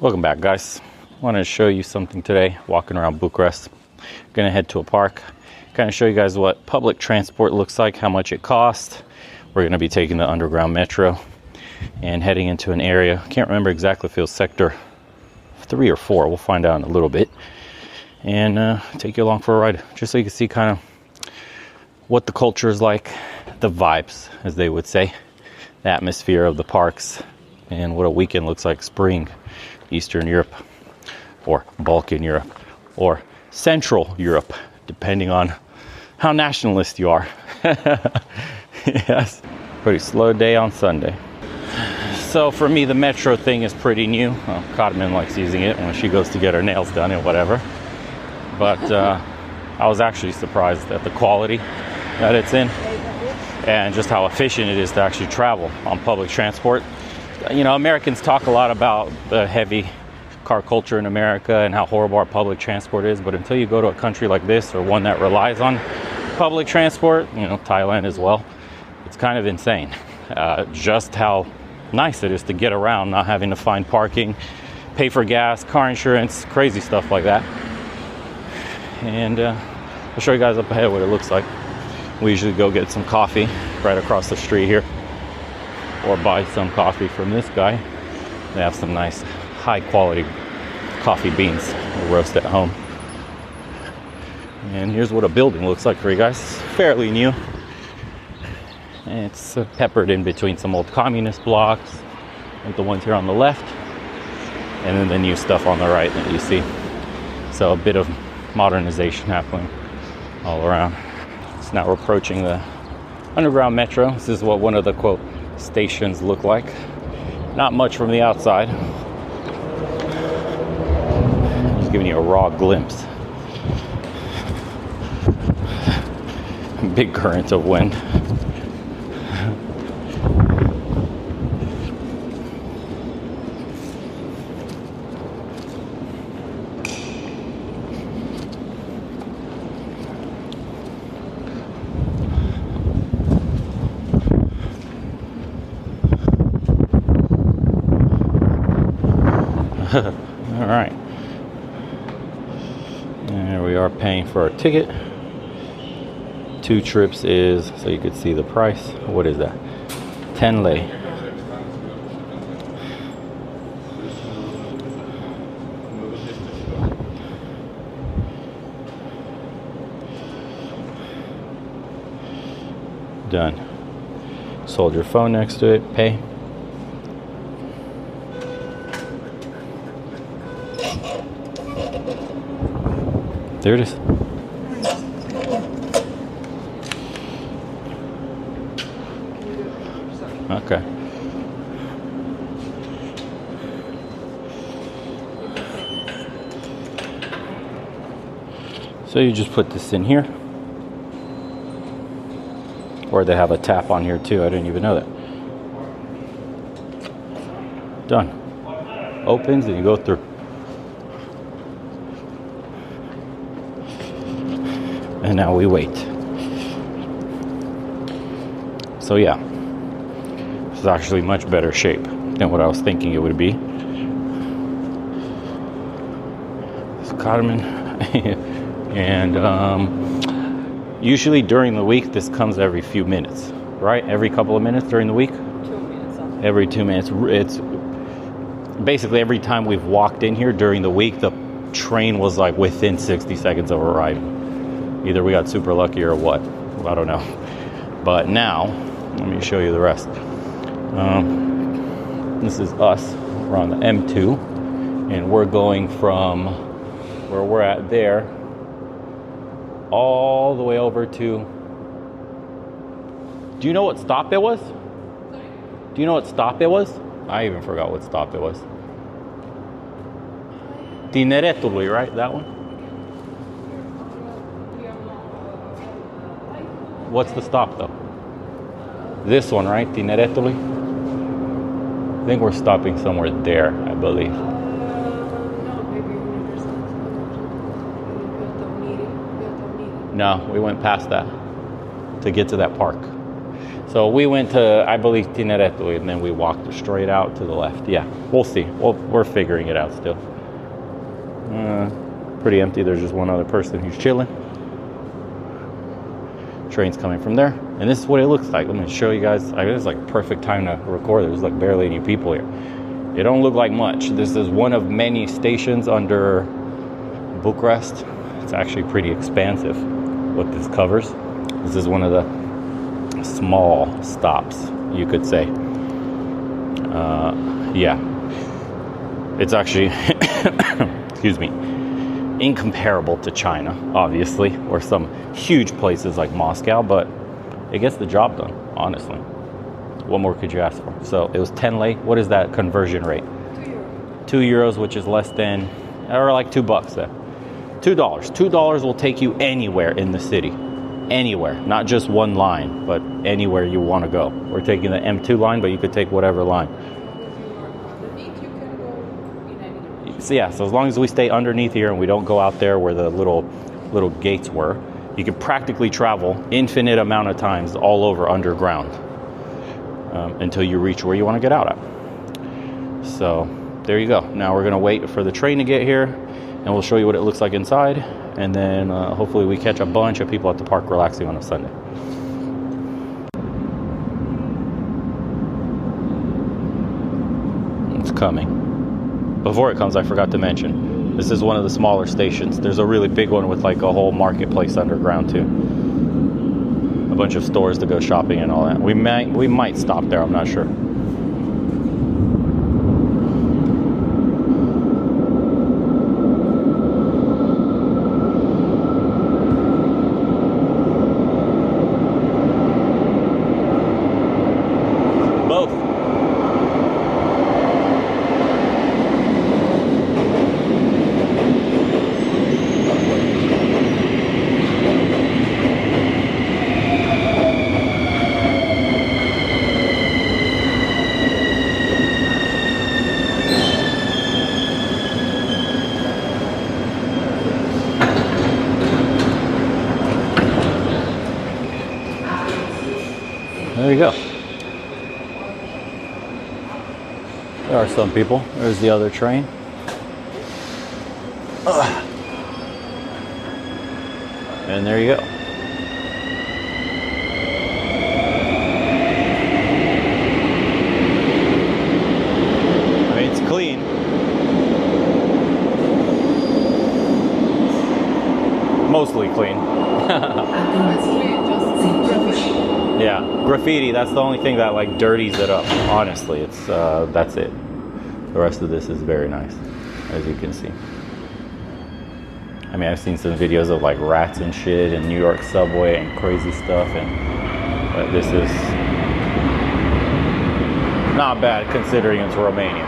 Welcome back, guys. Wanted to show you something today walking around Bucharest. Gonna head to a park, kind of show you guys what public transport looks like, how much it costs. We're gonna be taking the underground metro and heading into an area. Can't remember exactly if it was sector 3 or 4. We'll find out in a little bit, and take you along for a ride just so you can see kind of what the culture is like, the vibes, as they would say, the atmosphere of the parks, and what a weekend looks like. Spring, Eastern Europe, or Balkan Europe, or Central Europe, depending on how nationalist you are. Yes, pretty slow day on Sunday. So for me, the metro thing is pretty new. Well, Carmen likes using it when she goes to get her nails done and whatever. But I was actually surprised at the quality that it's in and just how efficient it is to actually travel on public transport. You know, Americans talk a lot about the heavy car culture in America and how horrible our public transport is, but until you go to a country like this, or one that relies on public transport, you know, Thailand as well, it's kind of insane just how nice it is to get around, not having to find parking, pay for gas, car insurance, crazy stuff like that. And I'll show you guys up ahead what it looks like. We usually go get some coffee right across the street here, or buy some coffee from this guy. They have some nice high quality coffee beans we'll roast at home. And here's what a building looks like for you guys. It's fairly new. And it's peppered in between some old communist blocks, like the ones here on the left, and then the new stuff on the right that you see. So a bit of modernization happening all around. So now we're approaching the underground metro. This is what one of the quote stations look like. Not much from the outside. Just giving you a raw glimpse. Big current of wind. All right, and here we are paying for our ticket. 2 trips is, so you could see the price. What is that? 10 lei. Done. Just hold your phone next to it, pay. There it is. Okay. So you just put this in here. Or they have a tap on here too. I didn't even know that. Done. Opens and you go through. And now we wait. So yeah, this is actually much better shape than what I was thinking it would be. It's Carmen. And usually during the week, this comes every few minutes, right? Every couple of minutes during the week? 2 minutes. Every 2 minutes. It's basically every time we've walked in here during the week, the train was like within 60 seconds of arrival. Either we got super lucky or what, I don't know. But now, let me show you the rest. This is us. We're on the M2, and we're going from where we're at there all the way over to... Do you know what stop it was? Sorry? Do you know what stop it was? I even forgot what stop it was. Tineretului, right? That one? What's the stop though? This one, right? Tineretului? I think we're stopping somewhere there, I believe. No, maybe No, we went past that to get to that park. So we went to, I believe, Tineretului, and then we walked straight out to the left. Yeah, we'll see. We're figuring it out still. Pretty empty. There's just one other person who's chilling. Train's coming from there. And this is what it looks like. Let me show you guys. I guess it's like perfect time to record. There's like barely any people here. It don't look like much. This is one of many stations under Bucharest. It's actually pretty expansive what this covers. This is one of the small stops, you could say. Yeah, it's actually excuse me, incomparable to China, obviously, or some huge places like Moscow, but it gets the job done, honestly. What more could you ask for? So it was 10 lei. What is that conversion rate? €2. €2, which is less than, or like $2 then. $2. $2 will take you anywhere in the city. Anywhere, not just one line, but anywhere you want to go. We're taking the M2 line, but you could take whatever line. So yeah, so as long as we stay underneath here and we don't go out there where the little gates were, you can practically travel infinite amount of times all over underground until you reach where you want to get out at. So there you go. Now we're gonna wait for the train to get here, and we'll show you what it looks like inside. And then hopefully we catch a bunch of people at the park relaxing on a Sunday. It's coming. Before it comes, I forgot to mention, this is one of the smaller stations. There's a really big one with like a whole marketplace underground too. A bunch of stores to go shopping and all that. We might stop there, I'm not sure. There you go. There are some people. There's the other train. And there you go. I mean, it's clean. Mostly clean. Yeah, graffiti, that's the only thing that like dirties it up. Honestly, it's that's it. The rest of this is very nice, as you can see. I mean, I've seen some videos of like rats and shit in New York subway and crazy stuff, but this is not bad considering it's Romania.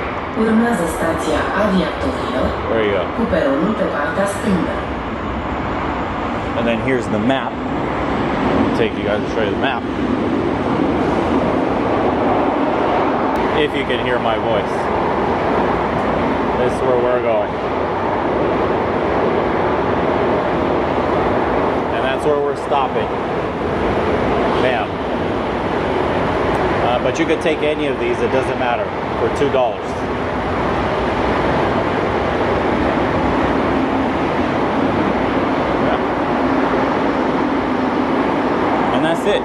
There you go. And then here's the map. I'll take you guys to show you the map. If you can hear my voice. This is where we're going. And that's where we're stopping. Bam. But you could take any of these, it doesn't matter, for $2. That's it.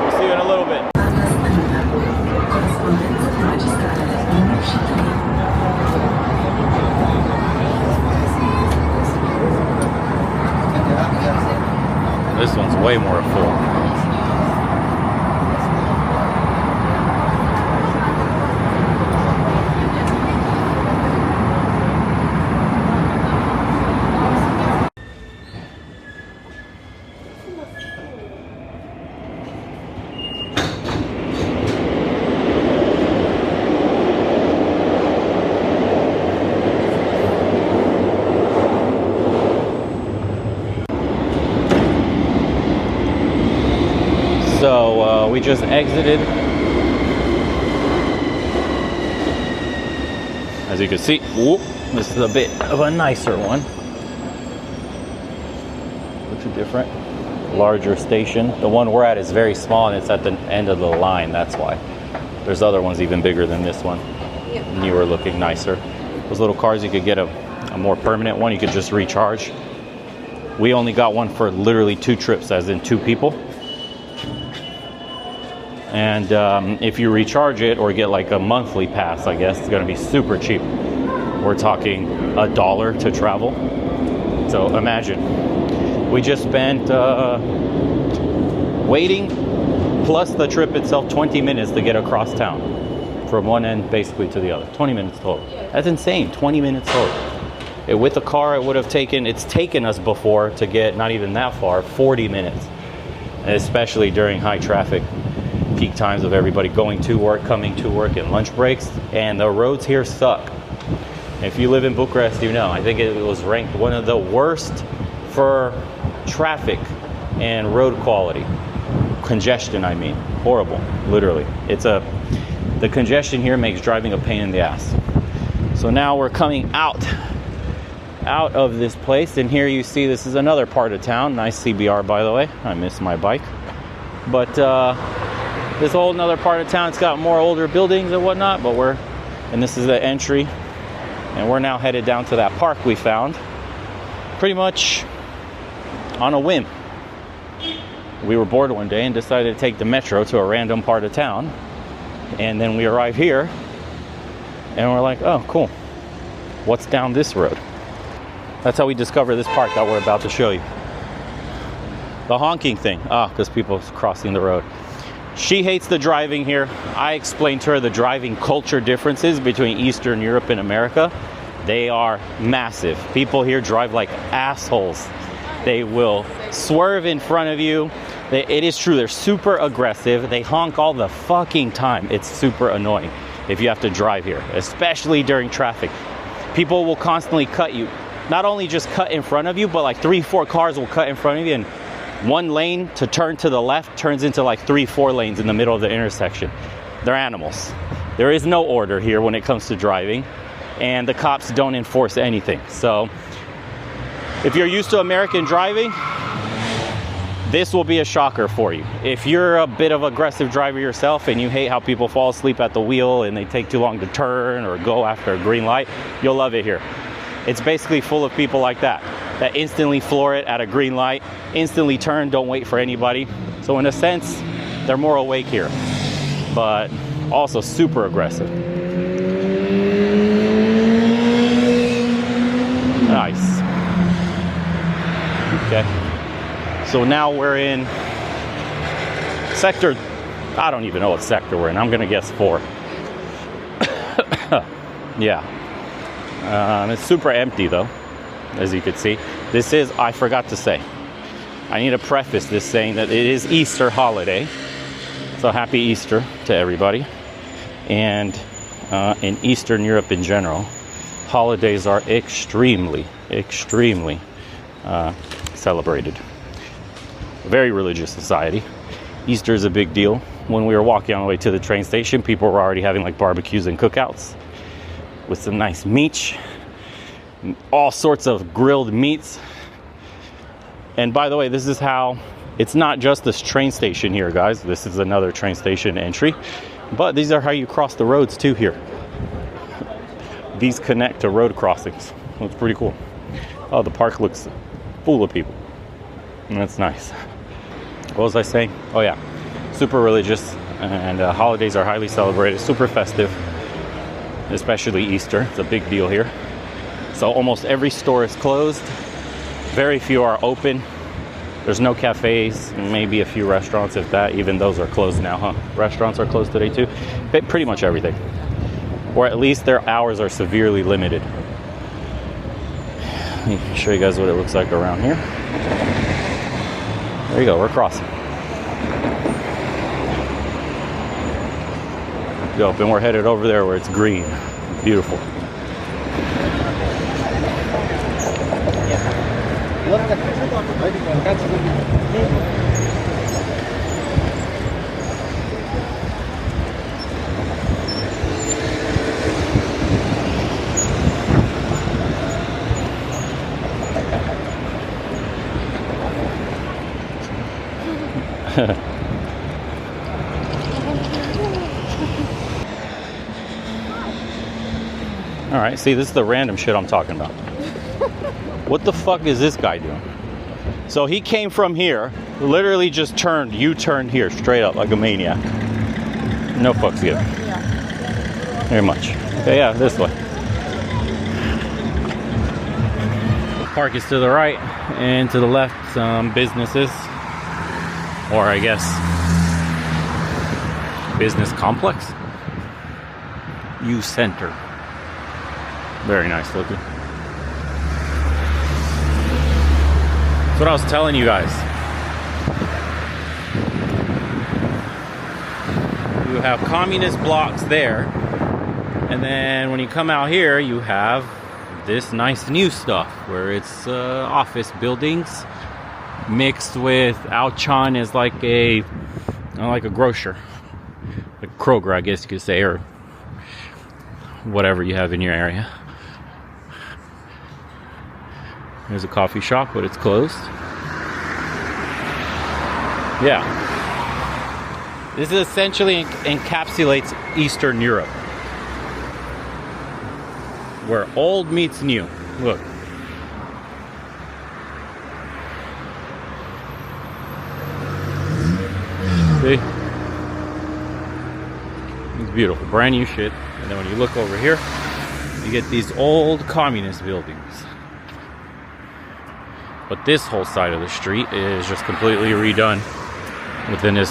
We'll see you in a little bit. This one's way more full. So we just exited. As you can see, whoop, this is a bit of a nicer one. looks different. Larger station. The one we're at is very small and it's at the end of the line, that's why. There's other ones even bigger than this one. Newer looking, nicer. Those little cars, you could get a more permanent one, you could just recharge. We only got one for literally 2 trips, as in 2 people. And if you recharge it or get like a monthly pass, I guess, it's gonna be super cheap. We're talking $1 to travel. So imagine, we just spent waiting plus the trip itself 20 minutes to get across town. From one end basically to the other. 20 minutes total. That's insane, 20 minutes total. With the car, it would have it's taken us before to get not even that far, 40 minutes. Especially during high traffic, peak times of everybody going to work, coming to work, and lunch breaks. And the roads here suck. If you live in Bucharest, you know, I think it was ranked one of the worst for traffic and road quality. Congestion, I mean. Horrible, literally. The congestion here makes driving a pain in the ass. So now we're coming out of this place, and here you see this is another part of town. Nice CBR, by the way. I miss my bike. But this whole another part of town, it's got more older buildings and whatnot, and this is the entry, and we're now headed down to that park we found pretty much on a whim. We were bored one day and decided to take the metro to a random part of town. And then we arrive here and we're like, oh, cool. What's down this road? That's how we discover this park that we're about to show you. The honking thing. Because people crossing the road. She hates the driving here. I explained to her the driving culture differences between Eastern Europe and America. They are massive. People here drive like assholes. They will swerve in front of you. It is true, they're super aggressive. They honk all the fucking time. It's super annoying if you have to drive here, especially during traffic. People will constantly cut you. Not only just cut in front of you, but like 3-4 cars will cut in front of you, and one lane to turn to the left turns into like 3-4 lanes in the middle of the intersection. They're animals. There is no order here when it comes to driving, and the cops don't enforce anything. So if you're used to American driving, this will be a shocker for you. If you're a bit of an aggressive driver yourself and you hate how people fall asleep at the wheel and they take too long to turn or go after a green light, you'll love it here. It's basically full of people like that instantly floor it at a green light, instantly turn, don't wait for anybody. So in a sense, they're more awake here, but also super aggressive. Nice. Okay. So now we're in sector, I don't even know what sector we're in. I'm gonna guess 4. Yeah. It's super empty though, as you can see. This is, I forgot to say, I need to preface this saying that it is Easter holiday. So happy Easter to everybody. And in Eastern Europe in general, holidays are extremely celebrated. Very religious society. Easter is a big deal. When we were walking on the way to the train station, people were already having like barbecues and cookouts with some nice meat, all sorts of grilled meats. And by the way, this is how, it's not just this train station here, guys. This is another train station entry, but these are how you cross the roads too here. These connect to road crossings. Looks pretty cool. Oh, the park looks full of people. And that's nice. What was I saying? Oh yeah, super religious, and holidays are highly celebrated, super festive, especially Easter. It's a big deal here. So almost every store is closed. Very few are open. There's no cafes, maybe a few restaurants, if that. Even those are closed now, huh? Restaurants are closed today too. Pretty much everything. Or at least their hours are severely limited. Let me show you guys what it looks like around here. There you go, we're crossing. Go up, and we're headed over there where it's green. Beautiful. All right, see, this is the random shit I'm talking about. What the fuck is this guy doing? So he came from here, literally just turned, U-turned here, straight up like a maniac. No fucks given. Yeah. Very much. Okay, yeah, this way. Park is to the right, and to the left, some businesses. Or I guess, business complex. U Center. Very nice looking. That's what I was telling you guys. You have communist blocks there, and then when you come out here, you have this nice new stuff where it's office buildings mixed with Outchan is like a grocer, like Kroger, I guess you could say, or whatever you have in your area. There's a coffee shop, but it's closed. Yeah. This essentially encapsulates Eastern Europe, where old meets new. Look. See? It's beautiful, brand new shit. And then when you look over here, you get these old communist buildings. But this whole side of the street is just completely redone within this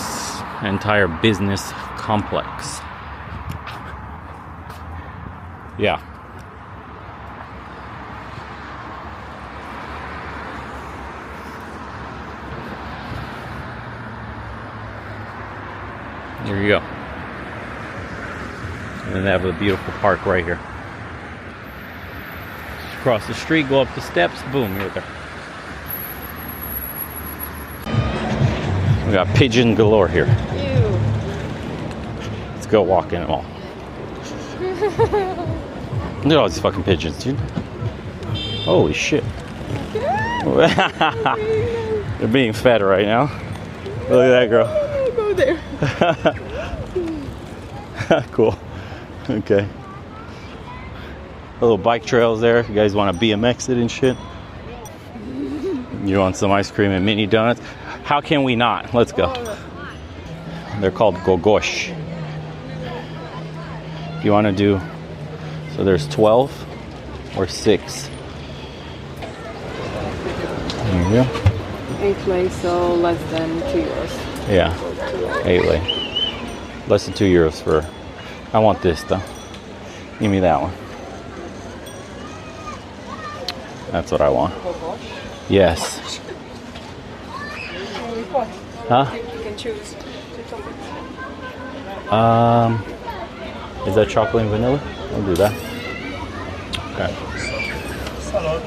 entire business complex. Yeah. There you go. And then they have a beautiful park right here. Just cross the street, go up the steps, boom, you're there. We got pigeon galore here. Ew. Let's go walk in them all. Look at all these fucking pigeons, dude. Holy shit. They're being fed right now. Look at that girl. Go there. Cool. Okay. Little bike trails there if you guys want to BMX it and shit. You want some ice cream and mini donuts? How can we not? Let's go. They're called gogosh. If you want to do, so there's 12 or 6. There you go. 8 lei, so less than 2 euros. Yeah, 8 lei. Less than 2 euros for. I want this though. Give me that one. That's what I want. Yes. Huh? You can choose 2 toppings. Is that chocolate and vanilla? I'll do that. Okay. Salut.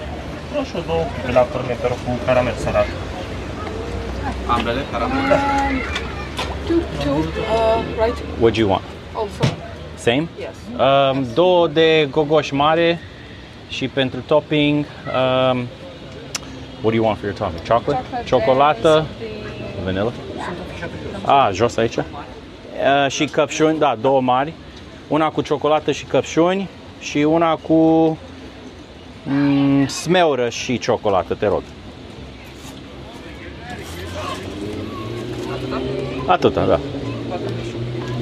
Proszę două cupe la fermenter cu caramel salat. Ambele caramel. 2, right? What do you want? Also. Same? Yes. Două de gogoș mare și pentru topping. What do you want for your topping? Chocolate? Ciocolată? Vanilla? Ah, jos aici? Și căpșuni, da, 2 mari. Una cu ciocolată și căpșuni și una cu smeură și ciocolată, te rog. Atâta, da.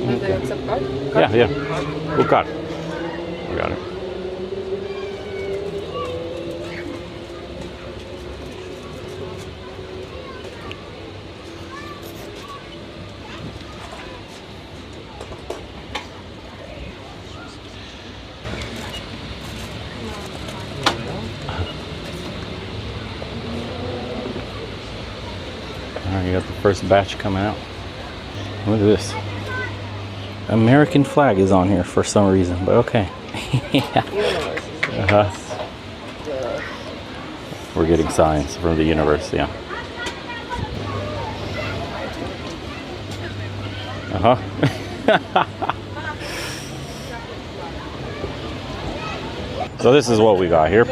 And they accept card? Yeah, yeah. Cu card. I got it. Alright, you got the first batch coming out. Look at this. American flag is on here for some reason, but okay. Yeah. Uh-huh. We're getting signs from the university, yeah. Uh-huh. So this is what we got here.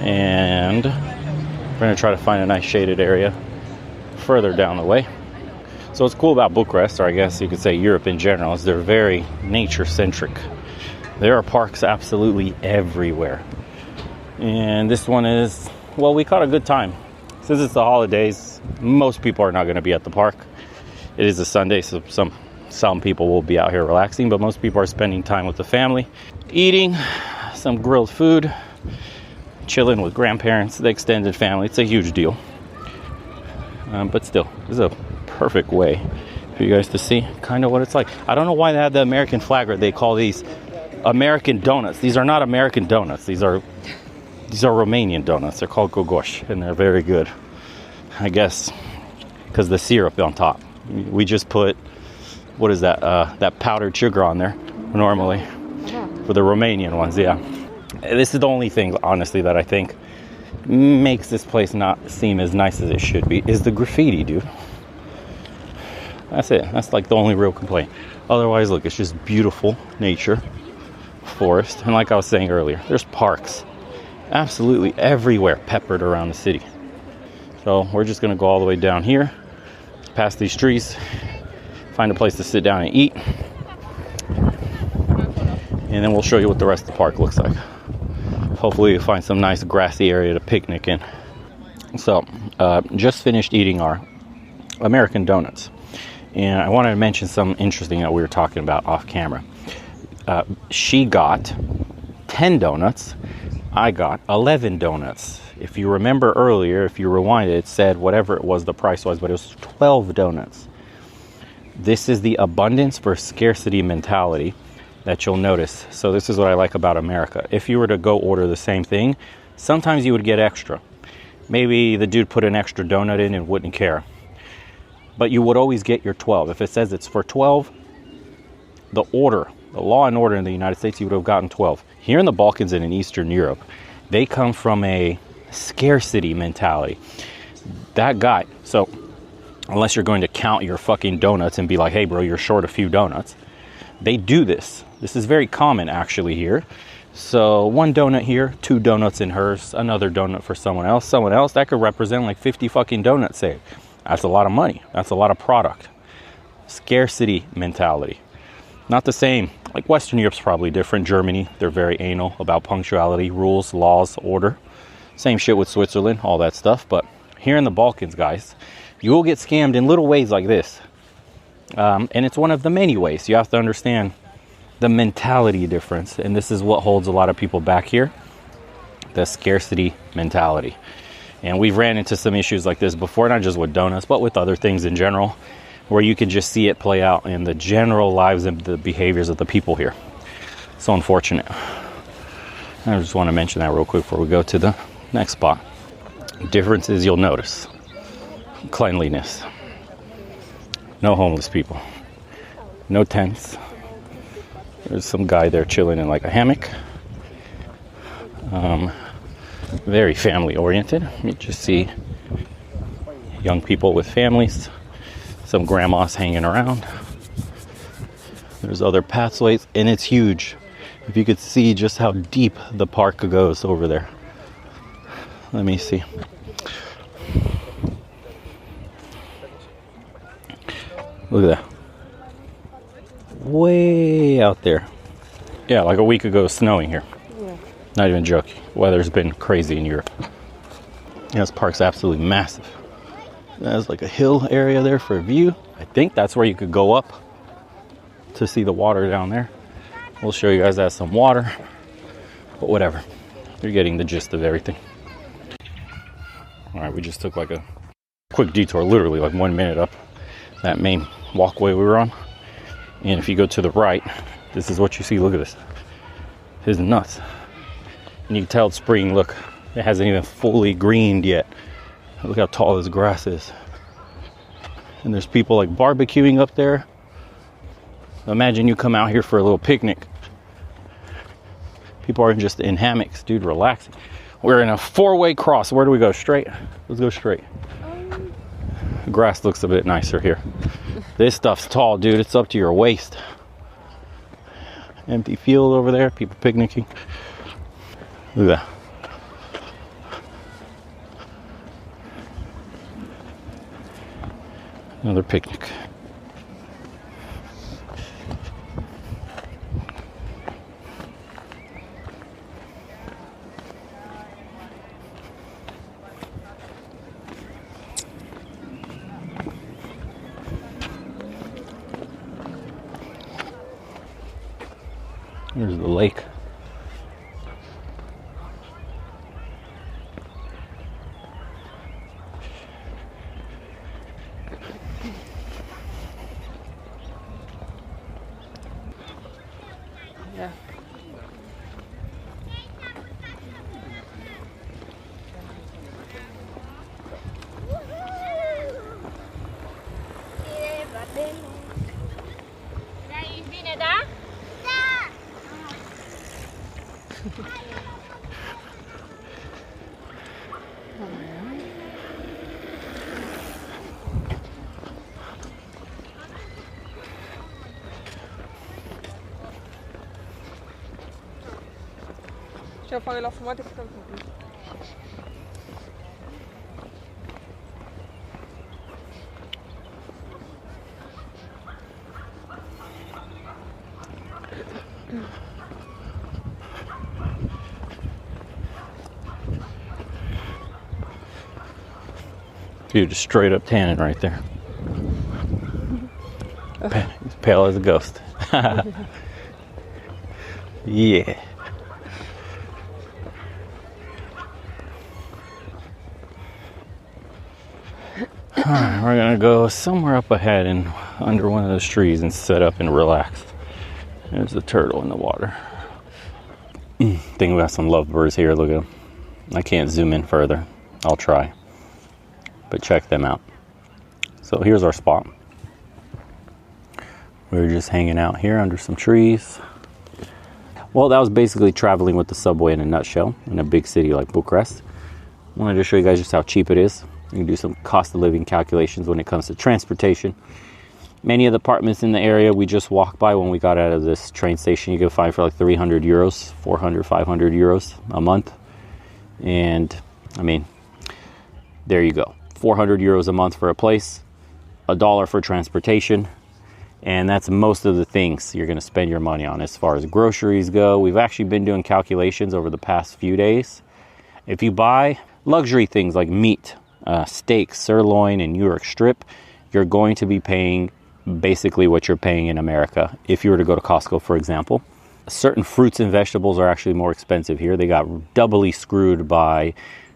And we're gonna try to find a nice shaded area further down the way. So what's cool about Bucharest, or I guess you could say Europe in general, is they're very nature-centric. There are parks absolutely everywhere. And this one is, well, we caught a good time. Since it's the holidays, most people are not going to be at the park. It is a Sunday, so some people will be out here relaxing, but most people are spending time with the family, eating some grilled food, chilling with grandparents, the extended family. It's a huge deal. But still, this is a perfect way for you guys to see kind of what it's like. I don't know why they have the American flag, or they call these American donuts. These are not American donuts. These are Romanian donuts. They're called gogosh, and they're very good. I guess because the syrup on top. We just put, what is that? That powdered sugar on there normally for the Romanian ones. Yeah. This is the only thing, honestly, that I think makes this place not seem as nice as it should be, is the graffiti, dude. That's it. That's like the only real complaint. Otherwise, look, it's just beautiful nature, forest, and like I was saying earlier, there's parks absolutely everywhere peppered around the city. So we're just gonna go all the way down here, past these trees, find a place to sit down and eat, and then we'll show you what the rest of the park looks like. Hopefully you'll find some nice grassy area to picnic in. So just finished eating our American donuts, and I wanted to mention something interesting that we were talking about off camera. She got 10 donuts, I got 11 donuts. If you remember earlier, if you rewind it, it said whatever it was the price was, but it was 12 donuts. This is the abundance for scarcity mentality that you'll notice. So this is what I like about America. If you were to go order the same thing, sometimes you would get extra. Maybe the dude put an extra donut in and wouldn't care. But you would always get your 12. If it says it's for 12, the law and order in the United States, you would have gotten 12. Here in the Balkans and in Eastern Europe, they come from a scarcity mentality. That guy, so unless you're going to count your fucking donuts and be like, hey bro, you're short a few donuts, they do this. This is very common actually here. So one donut here, 2 donuts in hers, another donut for someone else, that could represent like 50 fucking donuts saved. That's a lot of money. That's a lot of product. Scarcity mentality. Not the same. Like Western Europe's probably different. Germany, they're very anal about punctuality, rules, laws, order. Same shit with Switzerland, all that stuff. But here in the Balkans, guys, you will get scammed in little ways like this. And it's one of the many ways. You have to understand the mentality difference. And this is what holds a lot of people back here. The scarcity mentality. And we've ran into some issues like this before, not just with donuts, but with other things in general, where you can just see it play out in the general lives and the behaviors of the people here. So unfortunate. I just want to mention that real quick before we go to the next spot. Differences you'll notice. Cleanliness. No homeless people. No tents. There's some guy there chilling in like a hammock. Very family oriented. You just see young people with families. Some grandmas hanging around. There's other pathways, and it's huge. If you could see just how deep the park goes over there. Let me see. Look at that. Way out there. Yeah, like a week ago it was snowing here. Yeah. Not even joking. Weather's been crazy in Europe. Yeah, this park's absolutely massive. There's like a hill area there for a view. I think that's where you could go up to see the water down there. We'll show you guys that some water, but whatever. You're getting the gist of everything. All right, we just took like a quick detour, literally like 1 minute up that main walkway we were on. And if you go to the right, this is what you see. Look at this. This is nuts. And you can tell it's spring. Look, it hasn't even fully greened yet. Look how tall this grass is. And there's people like barbecuing up there. Imagine you come out here for a little picnic. People are just in hammocks, dude, relaxing. We're in a 4-way cross. Where do we go? Straight? Let's go straight. The grass looks a bit nicer here. This stuff's tall, dude. It's up to your waist. Empty field over there. People picnicking. Look at that. Another picnic. Here's the lake. Yeah. Ce fare la fumate cât am făcut. Dude, just straight up tanning right there. He's pale as a ghost. Yeah. Alright, we're gonna go somewhere up ahead and under one of those trees and set up and relax. There's the turtle in the water. I think we got some lovebirds here. Look at them. I can't zoom in further. I'll try. But check them out. So here's our spot. We're just hanging out here under some trees. Well, that was basically traveling with the subway in a nutshell in a big city like Bucharest. I wanted to show you guys just how cheap it is. You can do some cost of living calculations when it comes to transportation. Many of the apartments in the area we just walked by when we got out of this train station, you can find for like 300 euros, 400, 500 euros a month. And I mean, there you go. 400 euros a month for a place, $1 for transportation. And that's most of the things you're going to spend your money on as far as groceries go. We've actually been doing calculations over the past few days. If you buy luxury things like meat, steak, sirloin, and New York strip, you're going to be paying basically what you're paying in America. If you were to go to Costco, for example, certain fruits and vegetables are actually more expensive here. They got doubly screwed by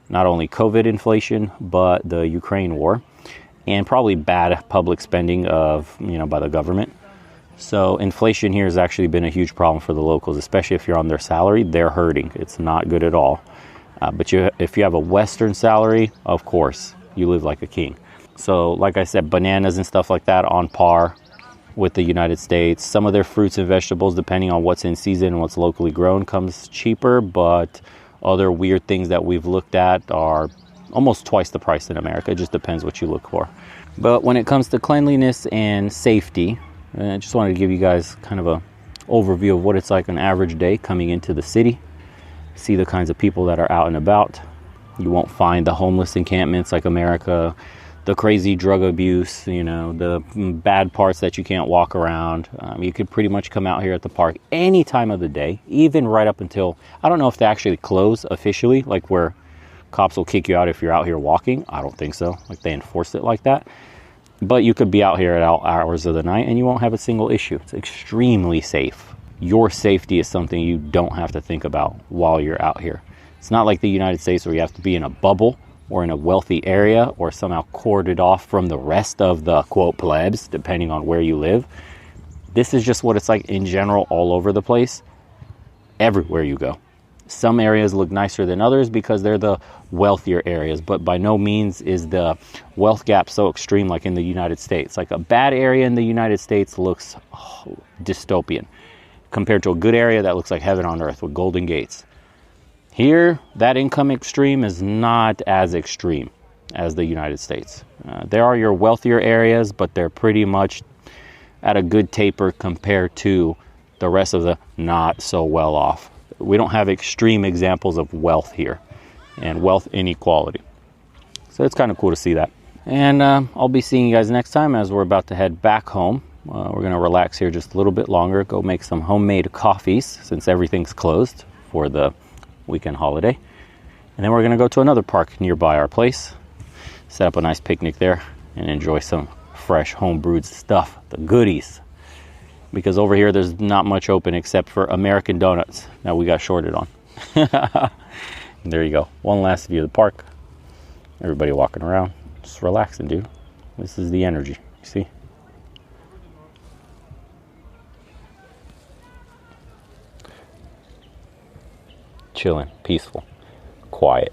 not only COVID inflation, but the Ukraine war, and probably bad public spending by the government. So inflation here has actually been a huge problem for the locals, especially if you're on their salary. They're hurting. It's not good at all. But if you have a Western salary, of course, you live like a king. So like I said, bananas and stuff like that on par with the United States. Some of their fruits and vegetables, depending on what's in season and what's locally grown, comes cheaper. But other weird things that we've looked at are almost twice the price in America. It just depends what you look for. But when it comes to cleanliness and safety, I just wanted to give you guys kind of a overview of what it's like an average day coming into the city. See the kinds of people that are out and about. You won't find the homeless encampments like America, the crazy drug abuse, the bad parts that you can't walk around. You could pretty much come out here at the park any time of the day, even right up until, I don't know if they actually close officially, like where cops will kick you out if you're out here walking. I don't think so. Like they enforce it like that. But you could be out here at all hours of the night and you won't have a single issue. It's extremely safe. Your safety is something you don't have to think about while you're out here. It's not like the United States where you have to be in a bubble or in a wealthy area or somehow corded off from the rest of the quote plebs, depending on where you live. This is just what it's like in general all over the place, everywhere you go. Some areas look nicer than others because they're the wealthier areas, but by no means is the wealth gap so extreme like in the United States. Like a bad area in the United States looks dystopian compared to a good area that looks like heaven on earth with golden gates. Here, that income extreme is not as extreme as the United States. There are your wealthier areas, but they're pretty much at a good taper compared to the rest of the not so well off. We don't have extreme examples of wealth here and wealth inequality. So it's kind of cool to see that. And I'll be seeing you guys next time as we're about to head back home. We're going to relax here just a little bit longer, go make some homemade coffees since everything's closed for the weekend holiday. And then we're going to go to another park nearby our place, set up a nice picnic there, and enjoy some fresh home brewed stuff, the goodies. because over here there's not much open except for American Donuts. Now we got shorted on. There you go. One last view of the park. Everybody walking around. Just relaxing, dude. This is the energy. You see? Chilling, peaceful, quiet.